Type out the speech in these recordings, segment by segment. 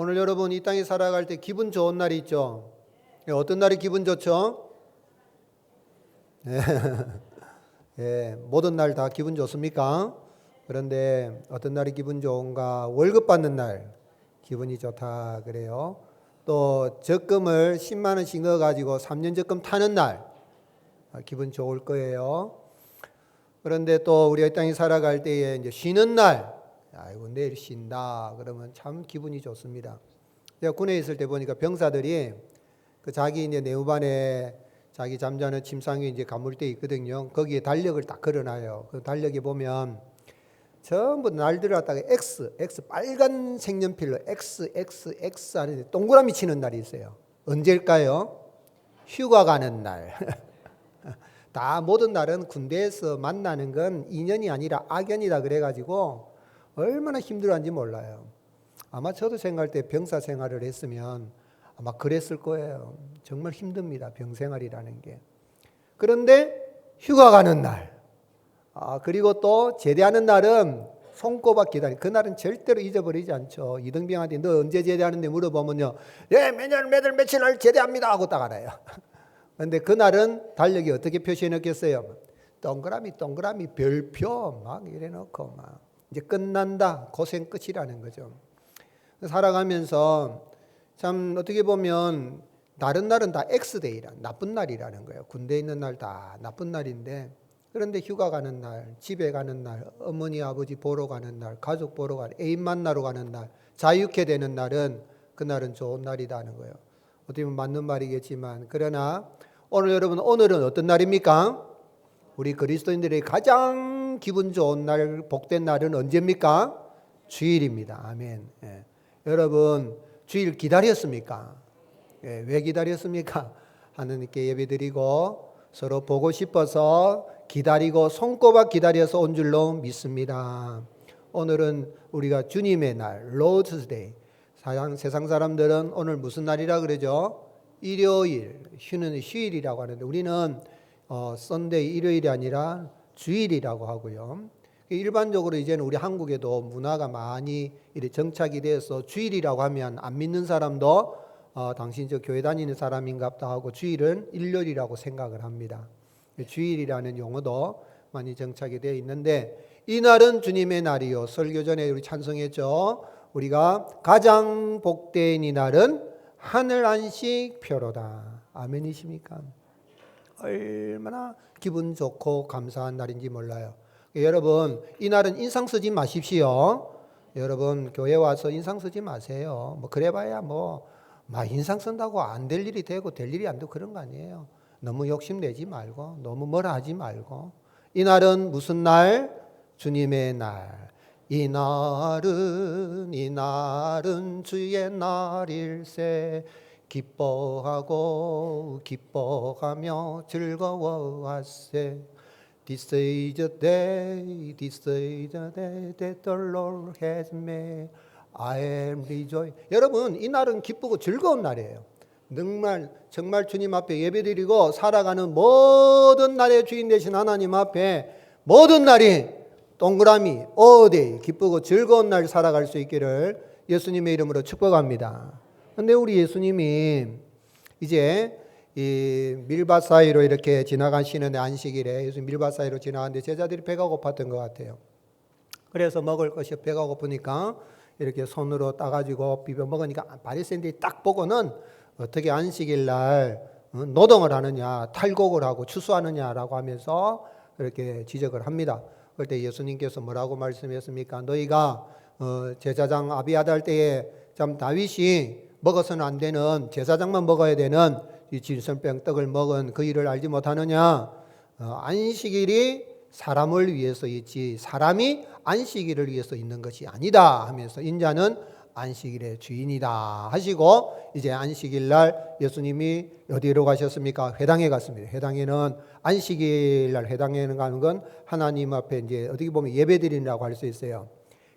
오늘 여러분 이 땅에 살아갈 때 기분 좋은 날이 있죠. 어떤 날이 기분 좋죠? 예, 모든 날 다 기분 좋습니까? 그런데 어떤 날이 기분 좋은가? 월급 받는 날 기분이 좋다 그래요. 또 적금을 10만 원씩 넣어가지고 3년 적금 타는 날 기분 좋을 거예요. 그런데 또 우리 이 땅에 살아갈 때에 이제 쉬는 날, 아이고 내일 쉰다 그러면 참 기분이 좋습니다. 제가 군에 있을 때 보니까 병사들이 그 자기 이제 내후반에 자기 잠자는 침상 위에 이제 가물대 있거든요. 거기에 달력을 딱 걸어놔요. 그 달력에 보면 전부 날들을 갖다가 X 빨간 색연필로 X 하는데 동그라미 치는 날이 있어요. 언제일까요? 휴가 가는 날. 다 모든 날은 군대에서 만나는 건 인연이 아니라 악연이다 그래가지고 얼마나 힘들어한지 몰라요. 아마 저도 생각할 때 병사 생활을 했으면 아마 그랬을 거예요. 정말 힘듭니다. 병생활이라는 게. 그런데 휴가 가는 날, 그리고 또 제대하는 날은 손꼽아 기다리. 그날은 절대로 잊어버리지 않죠. 이등병한테 너 언제 제대하는데 물어보면요, 예, 매년 매달 며칠 날 제대합니다 하고 딱 알아요. 그런데 그날은 달력이 어떻게 표시해 놓겠어요? 동그라미 별표 막 이래 놓고 막 이제 끝난다, 고생 끝이라는 거죠. 살아가면서 참 어떻게 보면 다른 날은 다 X데이라 나쁜 날이라는 거예요. 군대에 있는 날 다 나쁜 날인데, 그런데 휴가 가는 날, 집에 가는 날, 어머니 아버지 보러 가는 날, 가족 보러 가는, 애인 만나러 가는 날, 자유케 되는 날은 그날은 좋은 날이라는 거예요. 어떻게 보면 맞는 말이겠지만, 그러나 오늘은 어떤 날입니까? 우리 그리스도인들의 가장 기분 좋은 날, 복된 날은 언제입니까? 주일입니다. 아멘. 예. 여러분 주일 기다렸습니까? 예, 왜 기다렸습니까? 하느님께 예배드리고 서로 보고 싶어서 기다리고 손꼽아 기다려서 온 줄로 믿습니다. 오늘은 우리가 주님의 날, 로드스 데이. 세상 사람들은 오늘 무슨 날이라 그러죠? 일요일, 쉬는 휴일이라고 하는데 우리는 썬데이, 일요일이 아니라 주일이라고 하고요. 일반적으로 이제는 우리 한국에도 문화가 많이 정착이 되어서 주일이라고 하면 안 믿는 사람도 당신 저 교회 다니는 사람인갑다 하고 주일은 일요일이라고 생각을 합니다. 주일이라는 용어도 많이 정착이 되어 있는데, 이 날은 주님의 날이요. 설교 전에 우리 찬송했죠. 우리가 가장 복된 이 날은 하늘 안식 표로다. 아멘이십니까? 얼마나 기분 좋고 감사한 날인지 몰라요. 여러분 이 날은 인상 쓰지 마십시오. 여러분 교회 와서 인상 쓰지 마세요. 뭐 그래봐야 막 인상 쓴다고 안 될 일이 되고 될 일이 안 되고 그런 거 아니에요. 너무 욕심내지 말고 너무 뭐라 하지 말고, 이 날은 무슨 날? 주님의 날. 이 날은 주의 날일세. 기뻐하고 기뻐하며 즐거워하세. This is the day that the Lord has made. I am rejoicing. 여러분 이 날은 기쁘고 즐거운 날이에요. 정말 주님 앞에 예배드리고 살아가는 모든 날의 주인 되신 하나님 앞에 모든 날이 동그라미 어디 기쁘고 즐거운 날 살아갈 수 있기를 예수님의 이름으로 축복합니다. 그런데 우리 예수님이 이제 이 밀밭 사이로 이렇게 지나가시는 안식일에 예수님 밀밭 사이로 지나가는데 제자들이 배가 고팠던 것 같아요. 그래서 먹을 것이 배가 고프니까 이렇게 손으로 따가지고 비벼 먹으니까 바리새인들이 딱 보고는 어떻게 안식일 날 노동을 하느냐, 탈곡을 하고 추수하느냐라고 하면서 이렇게 지적을 합니다. 그럴 때 예수님께서 뭐라고 말씀했습니까? 너희가 제사장 아비아달 때에 참 다윗이 먹어서는 안 되는, 제사장만 먹어야 되는 이 질선병 떡을 먹은 그 일을 알지 못하느냐? 안식일이 사람을 위해서 있지 사람이 안식일을 위해서 있는 것이 아니다 하면서 인자는 안식일의 주인이다 하시고, 이제 안식일 날 예수님이 어디로 가셨습니까? 회당에 갔습니다. 회당에는 안식일 날 회당에 가는 건 하나님 앞에 이제 어떻게 보면 예배드리라고 할 수 있어요.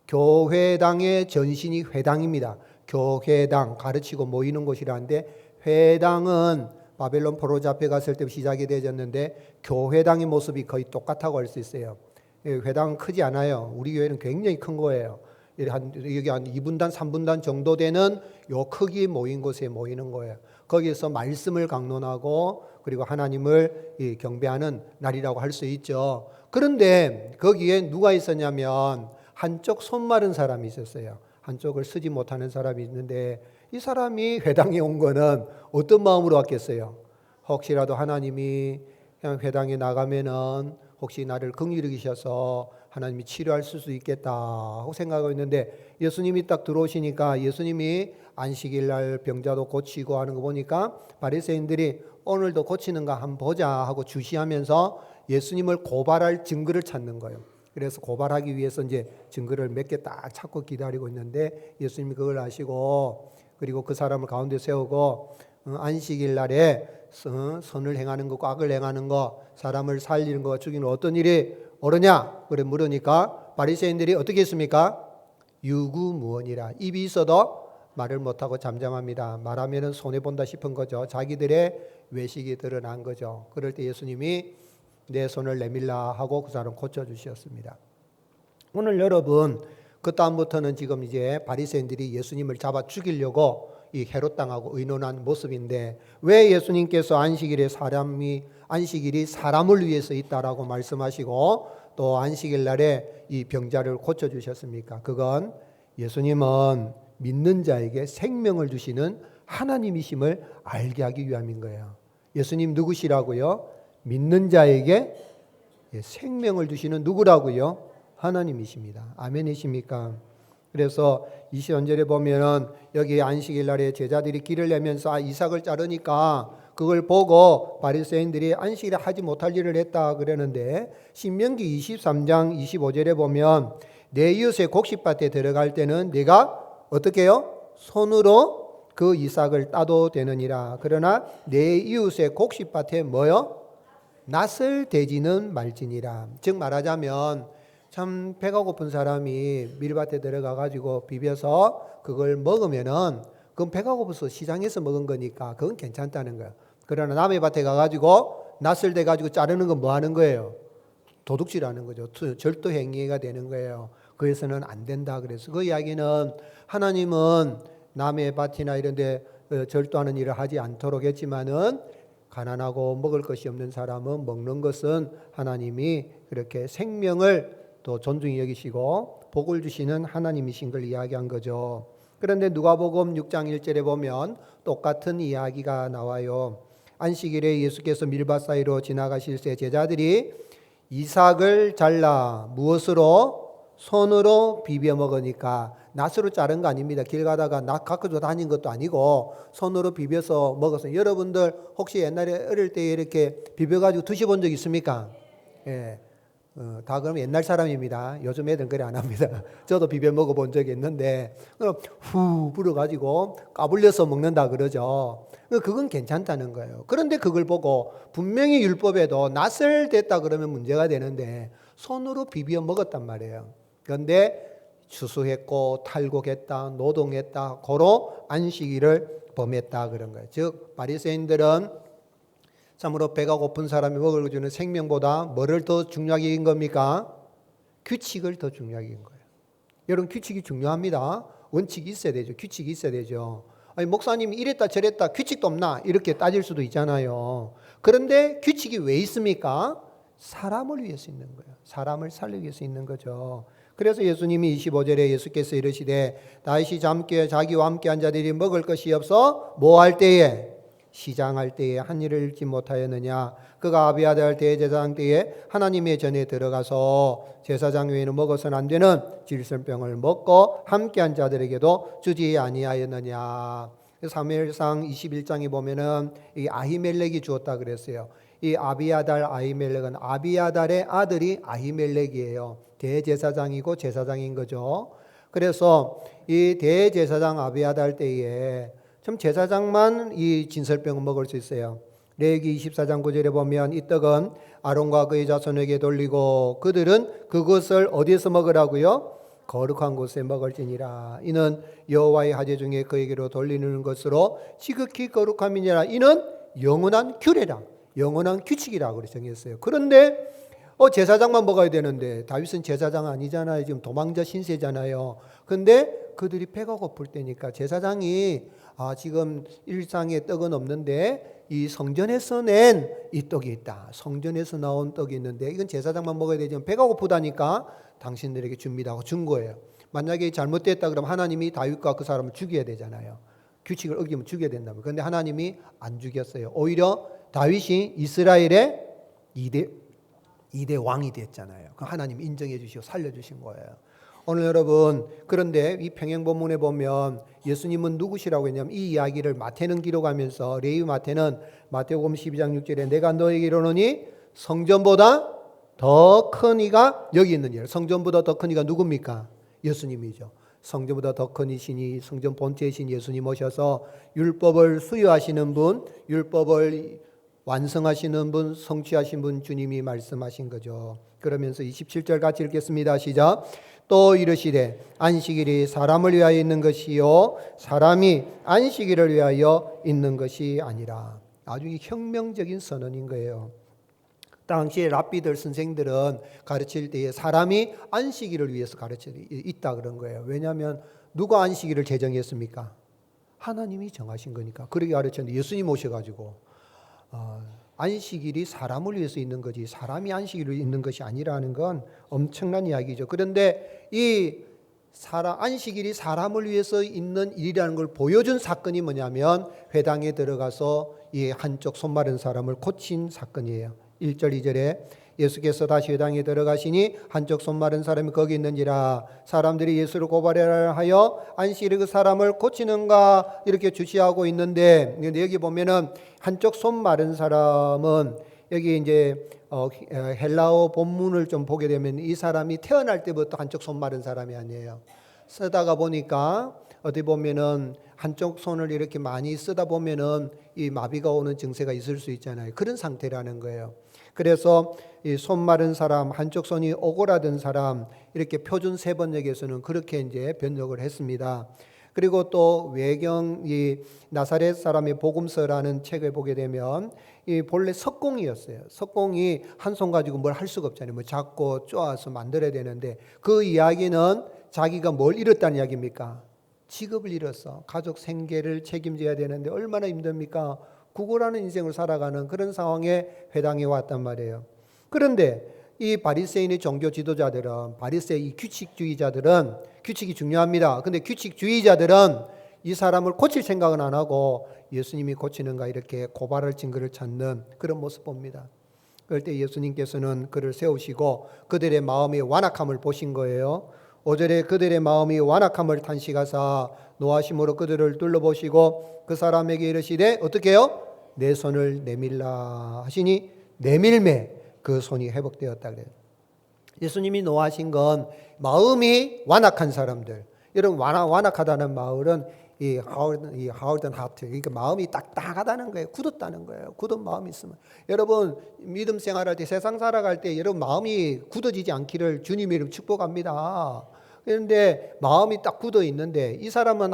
교회당의 전신이 회당입니다. 교회당, 가르치고 모이는 곳이라는데, 회당은 바벨론 포로 잡혀 갔을 때 시작이 되어졌는데 교회당의 모습이 거의 똑같다고 할 수 있어요. 회당은 크지 않아요. 우리 교회는 굉장히 큰 거예요. 여기 한 2분단, 3분단 정도 되는 요 크기 모인 곳에 모이는 거예요. 거기서 말씀을 강론하고 그리고 하나님을 경배하는 날이라고 할 수 있죠. 그런데 거기에 누가 있었냐면 한쪽 손 마른 사람이 있었어요. 한쪽을 쓰지 못하는 사람이 있는데 이 사람이 회당에 온 거는 어떤 마음으로 왔겠어요? 혹시라도 하나님이 그냥 회당에 나가면은 혹시 나를 긍휼히 여기셔서 하나님이 치료할 수 있겠다 하고 생각하고 있는데 예수님이 딱 들어오시니까 예수님이 안식일 날 병자도 고치고 하는 거 보니까 바리새인들이 오늘도 고치는가 한번 보자 하고 주시하면서 예수님을 고발할 증거를 찾는 거예요. 그래서 고발하기 위해서 이제 증거를 몇 개 딱 찾고 기다리고 있는데 예수님이 그걸 아시고 그리고 그 사람을 가운데 세우고 안식일 날에 선을 행하는 거, 악을 행하는 거, 사람을 살리는 거, 죽이는 거 어떤 일이 옳으냐? 그래 물으니까 바리새인들이 어떻게 했습니까? 유구무원이라 입이 있어도 말을 못하고 잠잠합니다. 말하면 손해본다 싶은 거죠. 자기들의 외식이 드러난 거죠. 그럴 때 예수님이 내 손을 내밀라 하고 그 사람 고쳐주셨습니다. 오늘 여러분 그 다음부터는 지금 이제 바리새인들이 예수님을 잡아 죽이려고 이 헤롯 당하고 의논한 모습인데 왜 예수님께서 안식일이 사람을 위해서 있다라고 말씀하시고 또 안식일 날에 이 병자를 고쳐 주셨습니까? 그건 예수님은 믿는 자에게 생명을 주시는 하나님이심을 알게 하기 위함인 거예요. 예수님 누구시라고요? 믿는 자에게 생명을 주시는 누구라고요? 하나님이십니다. 아멘이십니까? 그래서 20절에 보면은 여기 안식일 날에 제자들이 길을 내면서 이삭을 자르니까 그걸 보고 바리새인들이 안식일에 하지 못할 일을 했다 그러는데 신명기 23장 25절에 보면 내 이웃의 곡식밭에 들어갈 때는 네가 어떻게 해요? 손으로 그 이삭을 따도 되느니라. 그러나 내 이웃의 곡식밭에 뭐요? 낫을 대지는 말지니라. 즉 말하자면 참 배가 고픈 사람이 밀밭에 들어가 가지고 비벼서 그걸 먹으면은 그건 배가 고파서 시장에서 먹은 거니까 그건 괜찮다는 거예요. 그러나 남의 밭에 가 가지고 낫을 대 가지고 자르는 건 뭐 하는 거예요? 도둑질하는 거죠. 절도 행위가 되는 거예요. 그래서는 안 된다 그래서 그 이야기는 하나님은 남의 밭이나 이런 데 절도하는 일을 하지 않도록 했지만은 가난하고 먹을 것이 없는 사람은 먹는 것은 하나님이 그렇게 생명을 또 존중히 여기시고 복을 주시는 하나님이신 걸 이야기한 거죠. 그런데 누가복음 6장 1절에 보면 똑같은 이야기가 나와요. 안식일에 예수께서 밀밭 사이로 지나가실 때 제자들이 이삭을 잘라 무엇으로? 손으로 비벼 먹으니까 낫으로 자른 거 아닙니다. 길 가다가 낫 갖고 다닌 것도 아니고 손으로 비벼서 먹었어요. 여러분들 혹시 옛날에 어릴 때 이렇게 비벼가지고 드셔본 적 있습니까? 예. 다 그럼 옛날 사람입니다. 요즘 애들은 그래 안 합니다. 저도 비벼 먹어본 적이 있는데 그럼 후 불어가지고 까불려서 먹는다 그러죠. 그건 괜찮다는 거예요. 그런데 그걸 보고 분명히 율법에도 낫을 댔다 그러면 문제가 되는데 손으로 비벼 먹었단 말이에요. 그런데 추수했고 탈곡했다, 노동했다, 고로 안식일을 범했다 그런 거예요. 즉 바리새인들은 참으로 배가 고픈 사람이 먹을 주는 생명보다 뭐를 더 중요하게 여긴 겁니까? 규칙을 더 중요하게 여긴 거예요. 여러분 규칙이 중요합니다. 원칙이 있어야 되죠. 규칙이 있어야 되죠. 아니 목사님이 이랬다 저랬다 규칙도 없나 이렇게 따질 수도 있잖아요. 그런데 규칙이 왜 있습니까? 사람을 위해서 있는 거예요. 사람을 살리기 위해서 있는 거죠. 그래서 예수님이 25절에 예수께서 이르시되 다시 잠께 자기와 함께한 자들이 먹을 것이 없어 뭐 할 때에? 시장할 때에 한 일을 잃지 못하였느냐. 그가 아비아달 대제사장 때에 하나님의 전에 들어가서 제사장 외에는 먹어서는 안 되는 질선병을 먹고 함께한 자들에게도 주지 아니하였느냐. 사무엘상 21장에 보면은 이 아히멜렉이 주었다 그랬어요. 이 아비아달 아히멜렉은 아비아달의 아들이 아히멜렉이에요. 대제사장이고 제사장인 거죠. 그래서 이 대제사장 아비아달 때에 참 제사장만 이 진설병을 먹을 수 있어요. 레위기 24장 9절에 보면 이 떡은 아론과 그의 자손에게 돌리고 그들은 그것을 어디에서 먹으라고요? 거룩한 곳에 먹을지니라. 이는 여호와의 하제 중에 그에게로 돌리는 것으로 지극히 거룩함이니라. 이는 영원한 규례라. 영원한 규칙이라고 정했어요. 그런데 제사장만 먹어야 되는데 다윗은 제사장 아니잖아요. 지금 도망자 신세잖아요. 근데 그들이 배가 고플 때니까 제사장이 지금 일상에 떡은 없는데 이 성전에서 낸 이 떡이 있다. 성전에서 나온 떡이 있는데 이건 제사장만 먹어야 되지만 배가 고프다니까 당신들에게 줍니다 하고 준 거예요. 만약에 잘못됐다 그러면 하나님이 다윗과 그 사람을 죽여야 되잖아요. 규칙을 어기면 죽여야 된다면. 그런데 하나님이 안 죽였어요. 오히려 다윗이 이스라엘의 2대 왕이 됐잖아요. 그 하나님이 인정해 주시고 살려주신 거예요. 오늘 여러분, 그런데 이 평행본문에 보면 예수님은 누구시라고 했냐면 이 이야기를 마태는 기록하면서 레위 마태는 마태복음 12장 6절에 내가 너에게 이르노니 성전보다 더 큰 이가 여기 있는 일. 성전보다 더 큰 이가 누굽니까? 예수님이죠. 성전보다 더 큰 이시니 성전 본체이신 예수님 오셔서 율법을 수여하시는 분, 율법을 완성하시는 분, 성취하신 분 주님이 말씀하신 거죠. 그러면서 27절 같이 읽겠습니다. 시작. 또 이르시되 안식일이 사람을 위하여 있는 것이요 사람이 안식일을 위하여 있는 것이 아니라. 아주 혁명적인 선언인 거예요. 당시에 랍비들 선생들은 가르칠 때에 사람이 안식일을 위해서 가르쳐 있다 그런 거예요. 왜냐하면 누가 안식일을 제정했습니까? 하나님이 정하신 거니까. 그렇게 가르쳤는데 예수님 오셔가지고 안식일이 사람을 위해서 있는 거지 사람이 안식일을 있는 것이 아니라는 건 엄청난 이야기죠. 그런데 이 안식일이 사람을 위해서 있는 일이라는 걸 보여준 사건이 뭐냐면 회당에 들어가서 이 한쪽 손 마른 사람을 고친 사건이에요. 1절 2절에 예수께서 다시 회당에 들어가시니 한쪽 손 마른 사람이 거기 있는지라 사람들이 예수를 고발하려 하여 안식일에 그 사람을 고치는가 이렇게 주시하고 있는데 여기 보면은 한쪽 손 마른 사람은 여기 이제 헬라어 본문을 좀 보게 되면 이 사람이 태어날 때부터 한쪽 손 마른 사람이 아니에요. 쓰다가 보니까 어디 보면은 한쪽 손을 이렇게 많이 쓰다 보면은 이 마비가 오는 증세가 있을 수 있잖아요. 그런 상태라는 거예요. 그래서 이 손 마른 사람, 한쪽 손이 오고라든 사람 이렇게 표준 세번역에서는 그렇게 이제 번역을 했습니다. 그리고 또 외경 이 나사렛 사람의 복음서라는 책을 보게 되면 이 본래 석공이었어요. 석공이 한 손 가지고 뭘 할 수가 없잖아요. 뭐 잡고 쪼아서 만들어야 되는데 그 이야기는 자기가 뭘 잃었다는 이야기입니까? 직업을 잃었어. 가족 생계를 책임져야 되는데 얼마나 힘듭니까? 구걸하는 인생을 살아가는 그런 상황에 회당에 왔단 말이에요. 그런데 이 바리새인의 종교 지도자들은 바리새인 규칙주의자들은 규칙이 중요합니다. 근데 규칙주의자들은 이 사람을 고칠 생각은 안 하고 예수님이 고치는가 이렇게 고발할 증거를 찾는 그런 모습 봅니다. 그럴 때 예수님께서는 그를 세우시고 그들의 마음의 완악함을 보신 거예요. 5절에 그들의 마음이 완악함을 탄식하사 노하심으로 그들을 둘러보시고 그 사람에게 이르시되 어떻게 해요? 내 손을 내밀라 하시니 내밀매 그 손이 회복되었다 그래요. 예수님이 노하신 건 마음이 완악한 사람들. 여러분 완악하다는 말은 이 하울든 하트, 그러니까 마음이 딱딱하다는 거예요. 굳었다는 거예요. 굳은 마음이 있으면 여러분 믿음 생활할 때 세상 살아갈 때 여러분 마음이 굳어지지 않기를 주님의 이름 축복합니다. 그런데 마음이 딱 굳어 있는데 이 사람은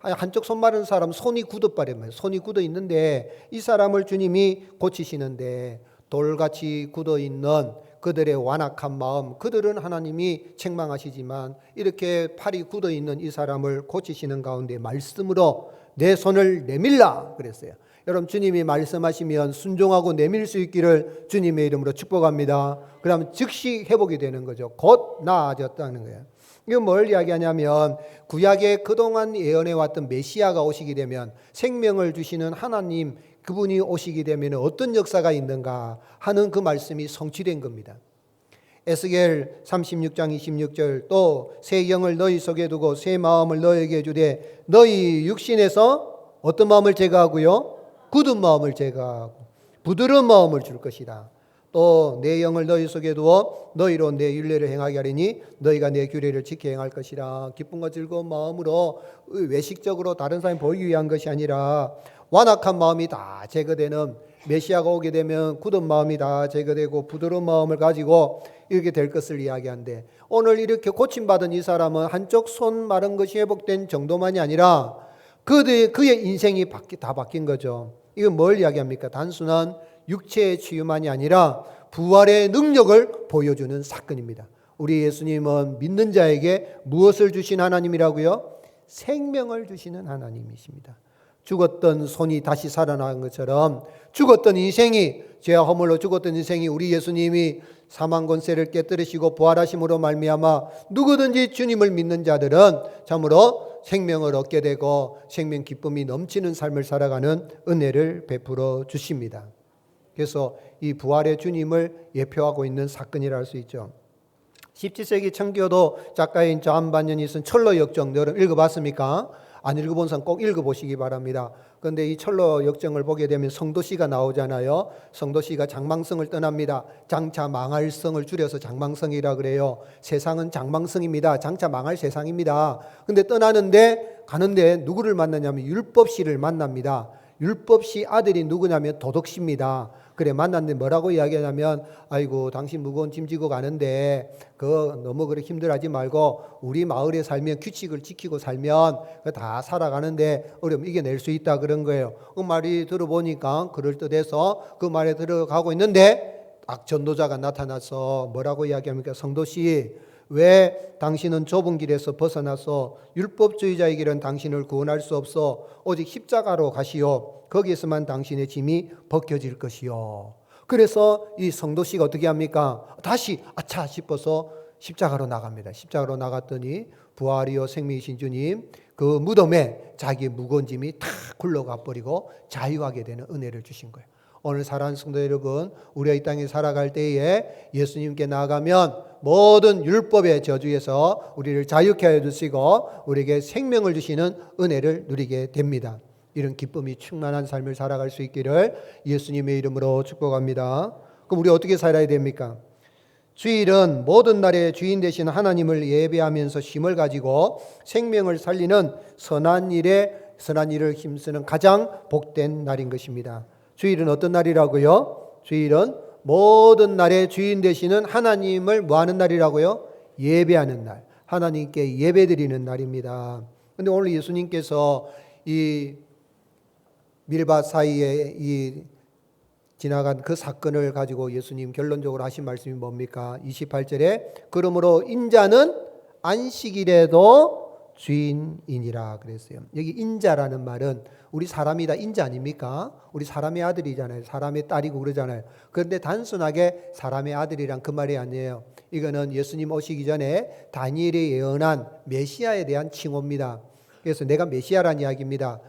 한쪽 손 마른 사람 손이 굳어버리면 손이 굳어 있는데 이 사람을 주님이 고치시는데 돌같이 굳어 있는 그들의 완악한 마음, 그들은 하나님이 책망하시지만 이렇게 팔이 굳어 있는 이 사람을 고치시는 가운데 말씀으로 내 손을 내밀라 그랬어요. 여러분 주님이 말씀하시면 순종하고 내밀 수 있기를 주님의 이름으로 축복합니다. 그러면 즉시 회복이 되는 거죠. 곧 나아졌다는 거예요. 이거 뭘 이야기하냐면 구약에 그동안 예언해왔던 메시아가 오시게 되면 생명을 주시는 하나님 그분이 오시게 되면 어떤 역사가 있는가 하는 그 말씀이 성취된 겁니다. 에스겔 36장 26절 또 새 영을 너희 속에 두고 새 마음을 너희에게 주되 너희 육신에서 어떤 마음을 제거하고요? 굳은 마음을 제거하고 부드러운 마음을 줄 것이다. 또 내 영을 너희 속에 두어 너희로 내 율례를 행하게 하리니 너희가 내 규례를 지켜 행할 것이라. 기쁨과 즐거운 마음으로 외식적으로 다른 사람이 보이기 위한 것이 아니라 완악한 마음이 다 제거되는 메시아가 오게 되면 굳은 마음이 다 제거되고 부드러운 마음을 가지고 이렇게 될 것을 이야기하는데 오늘 이렇게 고침받은 이 사람은 한쪽 손 마른 것이 회복된 정도만이 아니라 그의 인생이 다 바뀐 거죠. 이건 뭘 이야기합니까? 단순한 육체의 치유만이 아니라 부활의 능력을 보여주는 사건입니다. 우리 예수님은 믿는 자에게 무엇을 주신 하나님이라고요? 생명을 주시는 하나님이십니다. 죽었던 손이 다시 살아난 것처럼 죽었던 인생이, 죄와 허물로 죽었던 인생이 우리 예수님이 사망 권세를 깨뜨리시고 부활하심으로 말미암아 누구든지 주님을 믿는 자들은 참으로 생명을 얻게 되고 생명 기쁨이 넘치는 삶을 살아가는 은혜를 베풀어 주십니다. 그래서 이 부활의 주님을 예표하고 있는 사건이라 할 수 있죠. 17세기 청교도 작가인 존 반연이 쓴 철로 역정, 여러분 읽어봤습니까? 안 읽어본 사람 꼭 읽어보시기 바랍니다. 그런데 이 철로 역정을 보게 되면 성도시가 나오잖아요. 성도시가 장망성을 떠납니다. 장차 망할 성을 줄여서 장망성이라 그래요. 세상은 장망성입니다. 장차 망할 세상입니다. 근데 떠나는데 가는데 누구를 만나냐면 율법시를 만납니다. 율법시 아들이 누구냐면 도덕시입니다. 그래 만났는데 뭐라고 이야기하냐면 아이고 당신 무거운 짐 지고 가는데 그거 너무 그렇게 힘들어하지 말고 우리 마을에 살면 규칙을 지키고 살면 다 살아가는데 어려움 이겨낼 수 있다 그런 거예요. 그 말이 들어보니까 그럴듯해서 그 말에 들어가고 있는데 딱 전도자가 나타나서 뭐라고 이야기합니까? 성도씨 왜 당신은 좁은 길에서 벗어나서 율법주의자의 길은 당신을 구원할 수 없어 오직 십자가로 가시오. 거기에서만 당신의 짐이 벗겨질 것이요. 그래서 이 성도씨가 어떻게 합니까? 다시 아차 싶어서 십자가로 나갑니다. 십자가로 나갔더니 부활이요 생명이신 주님 그 무덤에 자기 무거운 짐이 탁 굴러가 버리고 자유하게 되는 은혜를 주신 거예요. 오늘 사랑하는 성도 여러분, 우리가 이 땅에 살아갈 때에 예수님께 나아가면 모든 율법의 저주에서 우리를 자유케 하여 주시고 우리에게 생명을 주시는 은혜를 누리게 됩니다. 이런 기쁨이 충만한 삶을 살아갈 수 있기를 예수님의 이름으로 축복합니다. 그럼 우리 어떻게 살아야 됩니까? 주일은 모든 날의 주인 되신 하나님을 예배하면서 힘을 가지고 생명을 살리는 선한 일을 힘쓰는 가장 복된 날인 것입니다. 주일은 어떤 날이라고요? 주일은 모든 날의 주인 되시는 하나님을 뭐하는 날이라고요? 예배하는 날, 하나님께 예배드리는 날입니다. 그런데 오늘 예수님께서 이 밀밭 사이에 이 지나간 그 사건을 가지고 예수님 결론적으로 하신 말씀이 뭡니까? 28절에 그러므로 인자는 안식일에도 주인이니라 그랬어요. 여기 인자라는 말은 우리 사람이 다 인자 아닙니까? 우리 사람의 아들이잖아요. 사람의 딸이고 그러잖아요. 그런데 단순하게 사람의 아들이란 그 말이 아니에요. 이거는 예수님 오시기 전에 다니엘이 예언한 메시아에 대한 칭호입니다. 그래서 내가 메시아란 이야기입니다.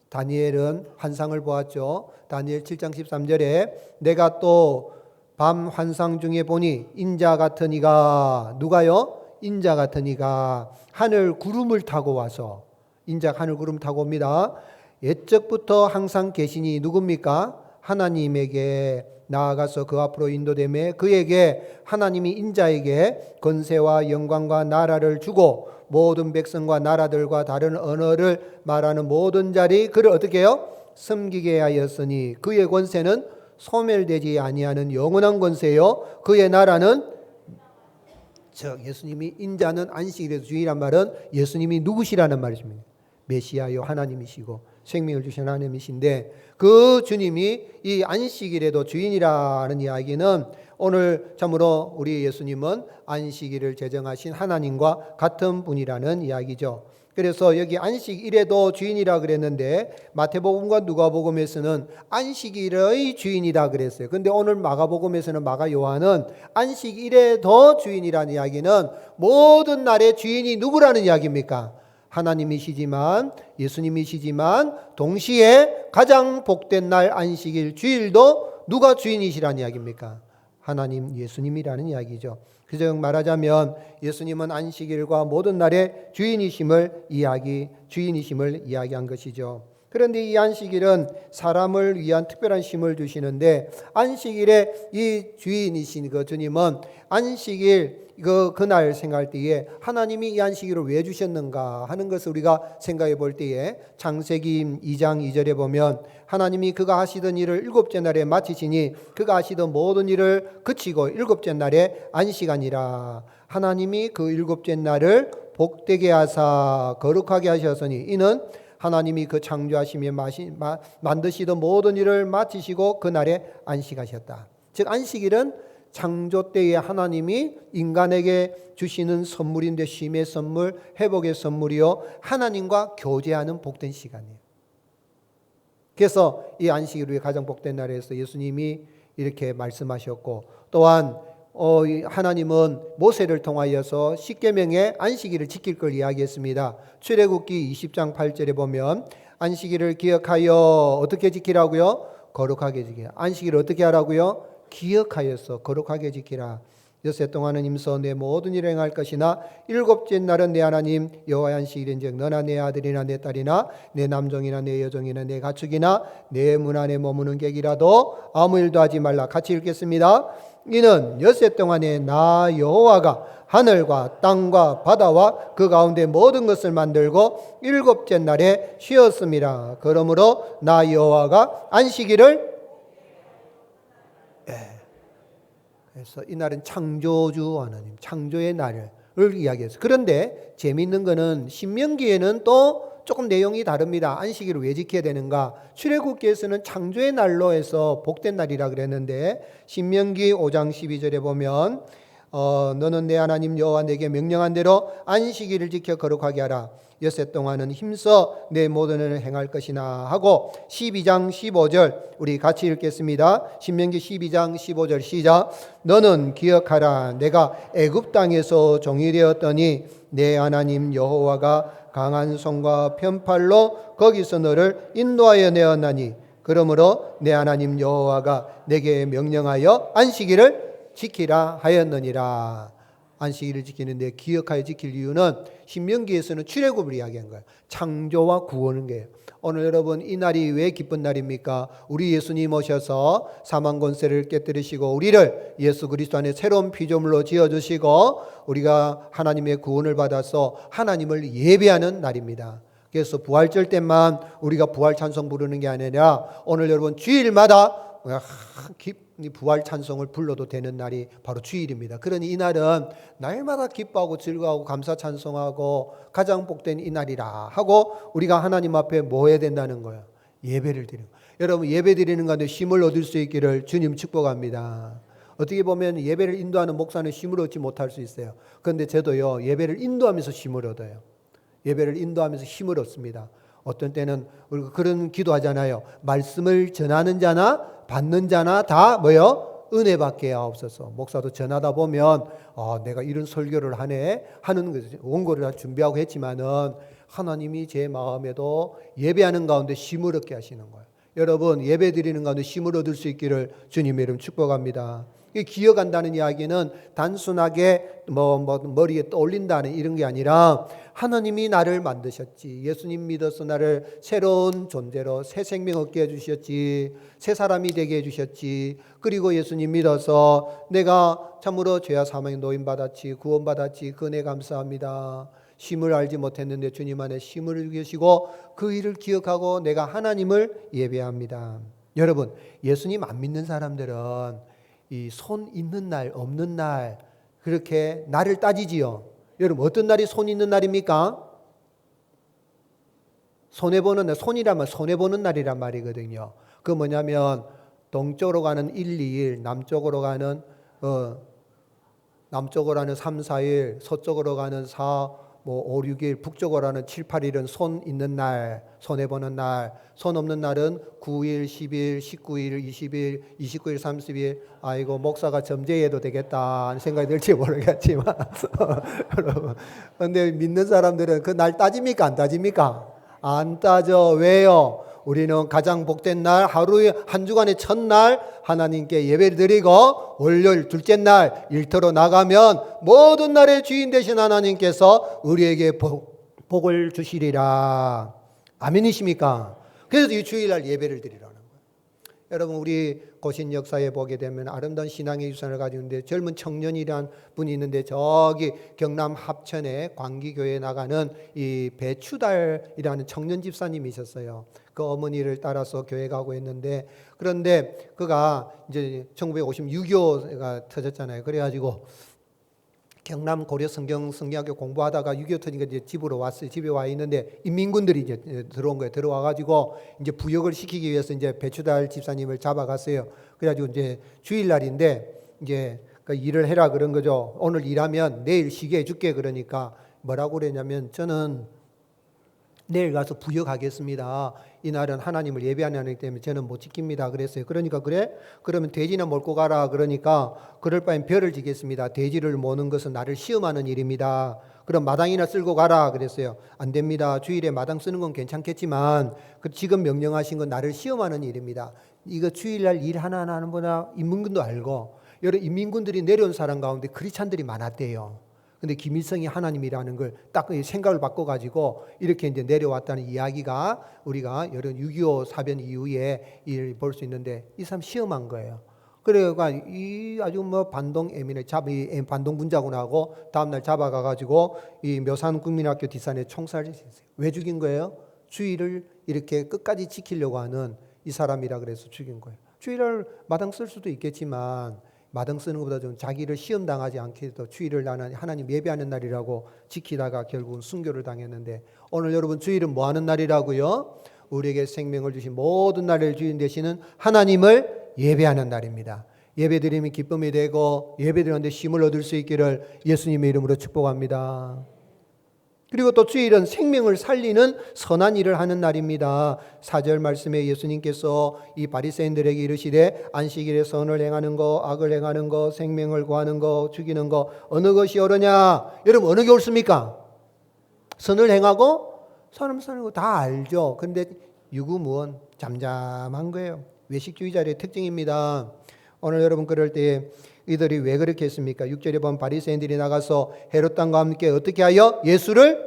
다니엘은 환상을 보았죠. 다니엘 7장 13절에 내가 또 밤 환상 중에 보니 인자 같은 이가 누가요? 인자 같은 이가 하늘 구름을 타고 와서 인자 하늘 구름 타고 옵니다. 옛적부터 항상 계시니 누굽니까? 하나님에게 나아가서 그 앞으로 인도되매 그에게 하나님이 인자에게 권세와 영광과 나라를 주고 모든 백성과 나라들과 다른 언어를 말하는 모든 자리 그를 어떻게 해요? 섬기게 하였으니 그의 권세는 소멸되지 아니하는 영원한 권세요 그의 나라는 즉 예수님이 인자는 안식일의 주인이란 말은 예수님이 누구시라는 말입니다. 메시아요 하나님이시고 생명을 주신 하나님이신데 그 주님이 이 안식일에도 주인이라는 이야기는 오늘 참으로 우리 예수님은 안식일을 제정하신 하나님과 같은 분이라는 이야기죠. 그래서 여기 안식일에도 주인이라 그랬는데 마태복음과 누가복음에서는 안식일의 주인이다 그랬어요. 그런데 오늘 마가복음에서는 마가 요한은 안식일에도 주인이라는 이야기는 모든 날의 주인이 누구라는 이야기입니까? 하나님이시지만 예수님이시지만 동시에 가장 복된 날 안식일 주일도 누가 주인이시라는 이야기입니까? 하나님 예수님이라는 이야기죠. 그저 말하자면 예수님은 안식일과 모든 날의 주인이심을 이야기한 것이죠. 그런데 이 안식일은 사람을 위한 특별한 쉼을 주시는데 안식일의 이 주인이신 그 주님은 안식일 그날 생각할 때에 하나님이 이 안식일을 왜 주셨는가 하는 것을 우리가 생각해 볼 때에 창세기 2장 2절에 보면 하나님이 그가 하시던 일을 일곱째 날에 마치시니 그가 하시던 모든 일을 그치고 일곱째 날에 안식하니라. 하나님이 그 일곱째 날을 복되게 하사 거룩하게 하셨으니 이는 하나님이 그 창조하시며 만드시던 모든 일을 마치시고 그날에 안식하셨다. 즉 안식일은 창조 때에 하나님이 인간에게 주시는 선물인데 쉼의 선물, 회복의 선물이요. 하나님과 교제하는 복된 시간이에요. 그래서 이 안식일을 위해 가장 복된 날에서 예수님이 이렇게 말씀하셨고, 또한 하나님은 모세를 통하여서 십계명의 안식일을 지킬 걸 이야기했습니다. 출애굽기 20장 8절에 보면 안식일을 기억하여 어떻게 지키라고요? 거룩하게 지키라. 안식일을 어떻게 하라고요? 기억하여서 거룩하게 지키라. 엿새 동안은 임서 내 모든 일을 행할 것이나 일곱째 날은 내 하나님 여호와의 안식일인즉 너나 내 아들이나 내 딸이나 내 남종이나 내 여종이나 내 가축이나 내 문 안에 머무는 객이라도 아무 일도 하지 말라. 같이 읽겠습니다. 이는 엿새 동안에 나 여호와가 하늘과 땅과 바다와 그 가운데 모든 것을 만들고 일곱째 날에 쉬었습니다. 그러므로 나 여호와가 안식일을 그래서 이날은 창조주 하나님, 창조의 날을 이야기했어요. 그런데 재미있는 거는 신명기에는 또 조금 내용이 다릅니다. 안식일을 왜 지켜야 되는가? 출애굽기에서는 창조의 날로 해서 복된 날이라 그랬는데 신명기 5장 12절에 보면 너는 내 하나님 여호와 내게 명령한 대로 안식일을 지켜 거룩하게 하라. 엿새 동안은 힘써 내 모든 일을 행할 것이나 하고 12장 15절 우리 같이 읽겠습니다. 신명기 12장 15절 시작. 너는 기억하라. 내가 애굽 땅에서 종이 되었더니 내 하나님 여호와가 강한 손과 편팔로 거기서 너를 인도하여 내었나니 그러므로 내 하나님 여호와가 내게 명령하여 안식일을 지키라 하였느니라. 안식일을 지키는데 기억하여 지킬 이유는 신명기에서는 출애굽을 이야기한 거예요. 창조와 구원인 거예요. 오늘 여러분 이 날이 왜 기쁜 날입니까? 우리 예수님 오셔서 사망 권세를 깨뜨리시고 우리를 예수 그리스도 안에 새로운 피조물로 지어주시고 우리가 하나님의 구원을 받아서 하나님을 예배하는 날입니다. 그래서 부활절 때만 우리가 부활 찬송 부르는 게 아니라 오늘 여러분 주일마다 부활 찬송을 불러도 되는 날이 바로 주일입니다. 그러니 이 날은 날마다 기뻐하고 즐거워하고 감사 찬송하고 가장 복된 이 날이라 하고 우리가 하나님 앞에 뭐 해야 된다는 거예요? 예배를 드리는 거예요. 여러분 예배 드리는 가운데 쉼을 얻을 수 있기를 주님 축복합니다. 어떻게 보면 예배를 인도하는 목사는 쉼을 얻지 못할 수 있어요. 그런데 저도요 예배를 인도하면서 쉼을 얻어요. 예배를 인도하면서 힘을 얻습니다. 어떤 때는 우리가 그런 기도하잖아요. 말씀을 전하는 자나 받는 자나 다 뭐요? 은혜밖에 없어서. 목사도 전하다 보면 내가 이런 설교를 하네 하는 거죠. 원고를 준비하고 했지만은 하나님이 제 마음에도 예배하는 가운데 힘을 얻게 하시는 거예요. 여러분 예배 드리는 가운데 힘을 얻을 수 있기를 주님의 이름 축복합니다. 기억한다는 이야기는 단순하게 머리에 떠올린다는 이런 게 아니라 하나님이 나를 만드셨지. 예수님 믿어서 나를 새로운 존재로 새 생명 얻게 해주셨지. 새 사람이 되게 해주셨지. 그리고 예수님 믿어서 내가 참으로 죄와 사망에 노인받았지. 구원받았지. 그 은혜 감사합니다. 쉼을 알지 못했는데 주님 안에 쉼을 계시고 그 일을 기억하고 내가 하나님을 예배합니다. 여러분 예수님 안 믿는 사람들은 이 손 있는 날 없는 날 그렇게 날을 따지지요. 여러분 어떤 날이 손 있는 날입니까? 손해보는 날, 손이라면 손해보는 날이란 말이거든요. 그 뭐냐면 동쪽으로 가는 1, 2일, 남쪽으로 가는 3, 4일, 서쪽으로 가는 4, 5, 6일, 북쪽으로 가는 7, 8일은 손 있는 날, 손해보는 날. 손 없는 날은 9일, 10일, 19일, 20일, 29일, 30일. 아이고 목사가 점제해도 되겠다 하는 생각이 들지 모르겠지만 여러분 그런데 믿는 사람들은 그 날 따집니까? 안 따집니까? 안 따져. 왜요? 우리는 가장 복된 날, 하루에 한 주간의 첫날 하나님께 예배를 드리고 월요일 둘째 날 일터로 나가면 모든 날의 주인 되신 하나님께서 우리에게 복을 주시리라. 아멘이십니까? 그래서 이 주일날 예배를 드리라는 거예요. 여러분 우리 고신 역사에 보게 되면 아름다운 신앙의 유산을 가지고 있는데 젊은 청년이란 분이 있는데 저기 경남 합천에 광기교회에 나가는 이 배추달이라는 청년 집사님이 있었어요. 그 어머니를 따라서 교회 가고 있는데 그런데 그가 이제 1956.25가 터졌잖아요. 그래가지고 경남 고려 성경학교 공부하다가 6.25 터지니까 이제 집으로 왔어요. 집에 와 있는데 인민군들이 이제 들어온 거예요. 들어와가지고 이제 부역을 시키기 위해서 이제 배추달 집사님을 잡아갔어요. 그래가지고 이제 주일날인데 이제 그 일을 해라 그런 거죠. 오늘 일하면 내일 쉬게 해줄게 그러니까 뭐라고 그랬냐면 저는 내일 가서 부역하겠습니다. 이날은 하나님을 예배하는 날이기 때문에 저는 못 지킵니다. 그랬어요. 그러니까 그래? 그러면 돼지나 몰고 가라. 그러니까 그럴 바엔 별을 지겠습니다. 돼지를 모는 것은 나를 시험하는 일입니다. 그럼 마당이나 쓸고 가라. 그랬어요. 안 됩니다. 주일에 마당 쓰는 건 괜찮겠지만 지금 명령하신 건 나를 시험하는 일입니다. 이거 주일날 일 하나하나 하는 거나 인민군도 알고 여러 인민군들이 내려온 사람 가운데 크리스찬들이 많았대요. 근데 김일성이 하나님이라는 걸 딱 생각을 바꿔가지고 이렇게 이제 내려왔다는 이야기가 우리가 여러 6.25 사변 이후에 볼 수 있는데 이 사람 시험한 거예요. 그래가 이 아주 뭐 반동 애민에 반동 분자군하고 다음날 잡아가가지고 이 묘산 국민학교 뒷산에 총살을 했어요. 왜 죽인 거예요? 주의를 이렇게 끝까지 지키려고 하는 이 사람이라 그래서 죽인 거예요. 주의를 마당 쓸 수도 있겠지만 마당 쓰는 것보다 좀 자기를 시험당하지 않게 해서 주일을 나는 하나님 예배하는 날이라고 지키다가 결국은 순교를 당했는데 오늘 여러분 주일은 뭐 하는 날이라고요? 우리에게 생명을 주신 모든 날을 주인 되시는 하나님을 예배하는 날입니다. 예배드림이 기쁨이 되고 예배드리는데 힘을 얻을 수 있기를 예수님의 이름으로 축복합니다. 그리고 또 주일은 생명을 살리는 선한 일을 하는 날입니다. 4절 말씀에 예수님께서 이 바리새인들에게 이르시되 안식일에 선을 행하는 거, 악을 행하는 거, 생명을 구하는 거, 죽이는 거 어느 것이 옳으냐? 여러분 어느 게 옳습니까? 선을 행하고 사람 사는 거 다 알죠. 그런데 유구무원 잠잠한 거예요. 외식주의자의 특징입니다. 오늘 여러분 그럴 때 이들이 왜 그렇게 했습니까? 6절에 보면 바리새인들이 나가서 헤롯 왕과 함께 어떻게 하여 예수를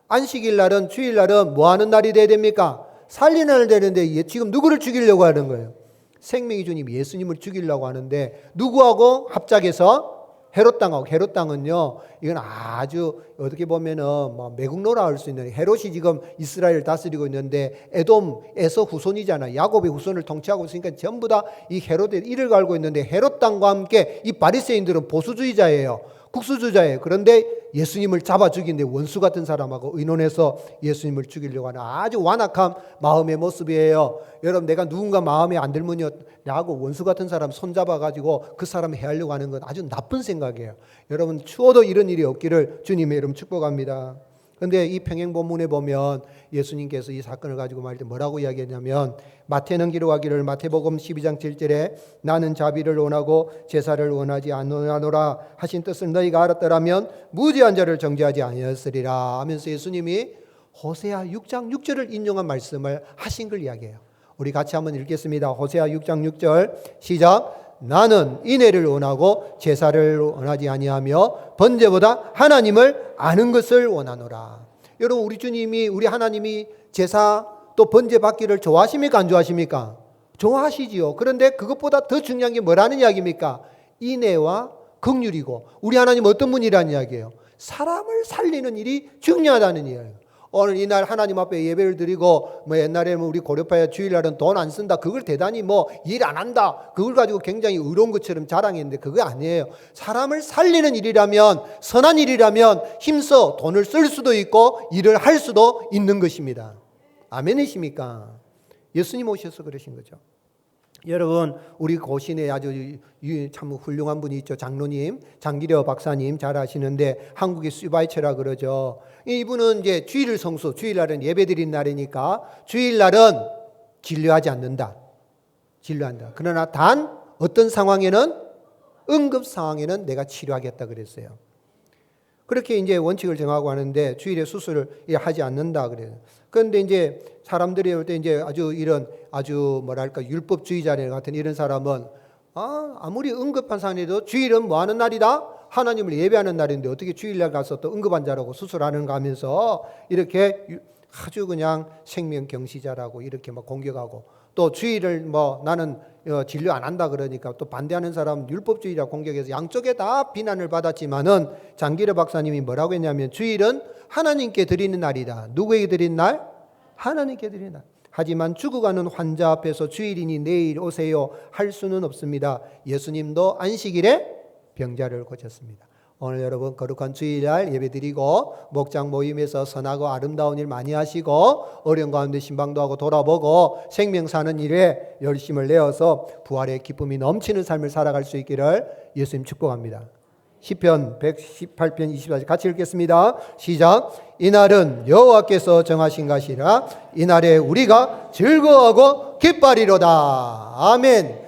안식일 날은 주일 날은 뭐 하는 날이 돼야 됩니까? 살리는 날 되는데 지금 누구를 죽이려고 하는 거예요? 생명의 주님 예수님을 죽이려고 하는데 누구하고 합작해서 헤롯 땅하고 헤롯 땅은요 이건 아주 어떻게 보면은 뭐 매국노라 할 수 있는 헤롯이 지금 이스라엘을 다스리고 있는데 에돔 에서 후손이잖아. 야곱의 후손을 통치하고 있으니까 전부 다 이 헤롯의 이를 갈고 있는데 헤롯 땅과 함께 이 바리새인들은 보수주의자예요. 국수주의자예요. 그런데 예수님을 잡아 죽이는데 원수 같은 사람하고 의논해서 예수님을 죽이려고 하는 아주 완악한 마음의 모습이에요. 여러분 내가 누군가 마음에 안 들면요 나하고 원수 같은 사람 손잡아가지고 그 사람을 해하려고 하는 건 아주 나쁜 생각이에요. 여러분 추워도 이런 일이 없기를 주님의 이름 축복합니다. 그런데 이 평행본문에 보면 예수님께서 이 사건을 가지고 말할 때 뭐라고 이야기했냐면 마태는 기록하기를 마태복음 12장 7절에 나는 자비를 원하고 제사를 원하지 않노라 하신 뜻을 너희가 알았더라면 무죄한 자를 정죄하지 아니하였으리라 하면서 예수님이 호세아 6장 6절을 인용한 말씀을 하신 걸 이야기해요. 우리 같이 한번 읽겠습니다. 호세아 6장 6절 시작. 나는 인애를 원하고 제사를 원하지 아니하며 번제보다 하나님을 아는 것을 원하노라. 여러분 우리 주님이 우리 하나님이 제사 또 번제 받기를 좋아하십니까 안 좋아하십니까? 좋아하시지요. 그런데 그것보다 더 중요한 게 뭐라는 이야기입니까? 인애와 긍휼이고 우리 하나님 어떤 분이라는 이야기예요? 사람을 살리는 일이 중요하다는 이야기예요. 오늘 이날 하나님 앞에 예배를 드리고 뭐 옛날에 우리 고려파야 주일날은 돈 안 쓴다 그걸 대단히 뭐 일 안 한다 그걸 가지고 굉장히 의로운 것처럼 자랑했는데 그거 아니에요. 사람을 살리는 일이라면 선한 일이라면 힘써 돈을 쓸 수도 있고 일을 할 수도 있는 것입니다. 아멘이십니까? 예수님 오셔서 그러신 거죠. 여러분 우리 고신에 아주 참 훌륭한 분이 있죠. 장로님 장기려 박사님 잘 아시는데 한국의 슈바이처라 그러죠. 이분은 이제 주일을 성수 주일날은 예배드린 날이니까 주일날은 진료하지 않는다. 진료한다. 그러나 단 어떤 상황에는 응급 상황에는 내가 치료하겠다 그랬어요. 그렇게 이제 원칙을 정하고 하는데 주일에 수술을 하지 않는다 그래요. 그런데 이제 사람들이 올 때 이제 이런 아주 뭐랄까 율법주의자 같은 이런 사람은 아무리 응급한 상황에도 주일은 뭐 하는 날이다? 하나님을 예배하는 날인데 어떻게 주일날 가서 또 응급한 자라고 수술하는가 하면서 이렇게 아주 그냥 생명 경시자라고 이렇게 막 공격하고 또 주일을 뭐 나는 진료 안 한다 그러니까 또 반대하는 사람 율법주의자 공격해서 양쪽에 다 비난을 받았지만은 장기려 박사님이 뭐라고 했냐면 주일은 하나님께 드리는 날이다. 누구에게 드리는 날? 하나님께 드리는 날. 하지만 죽어가는 환자 앞에서 주일이니 내일 오세요 할 수는 없습니다. 예수님도 안식일에 병자를 고쳤습니다. 오늘 여러분 거룩한 주일날 예배드리고 목장 모임에서 선하고 아름다운 일 많이 하시고 어려운 가운데 신방도 하고 돌아보고 생명 사는 일에 열심을 내어서 부활의 기쁨이 넘치는 삶을 살아갈 수 있기를 예수님 축복합니다. 시편 118편 24절 같이 읽겠습니다. 시작. 이날은 여호와께서 정하신 것이라 이날에 우리가 즐거워하고 기뻐하리로다. 아멘.